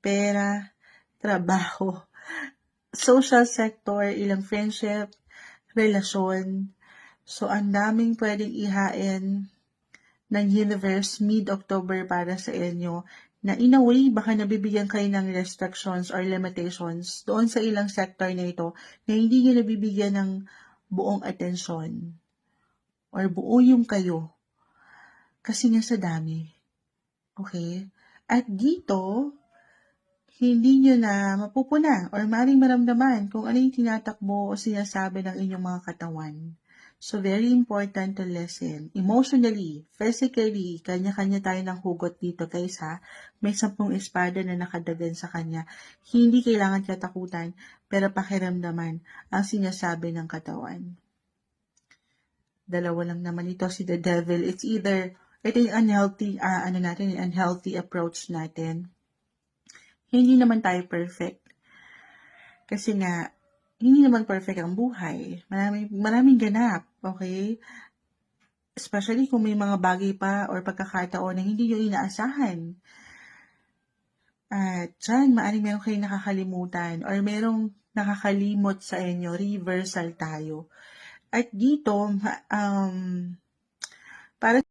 pera, trabaho, social sector, ilang friendship, relasyon. So, ang daming pwedeng ihain ng universe mid-October para sa inyo na in a way, baka nabibigyan kayo ng restrictions or limitations doon sa ilang sector na ito na hindi nyo nabibigyan ng buong atensyon or buo yung kayo kasi nga sa dami. Okay? At dito, hindi nyo na mapupuna or maaaring maramdaman kung ano yung tinatakbo o sinasabi ng inyong mga katawan. So, very important to listen. Emotionally, physically, kanya-kanya tayo ng hugot dito kaysa may 10 espada na nakadagan sa kanya. Hindi kailangan katakutan, pero pakiramdaman ang sinasabi ng katawan. Dalawa lang naman ito, si the devil. It's either, ito yung unhealthy approach natin. Hindi naman tayo perfect. Kasi nga, hindi naman perfect ang buhay. Maraming ganap, okay? Especially kung may mga bagay pa or pagkakataon na hindi nyo inaasahan. At dyan, maaaring meron kayong nakakalimutan or merong nakakalimot sa inyo, reversal tayo. At dito, para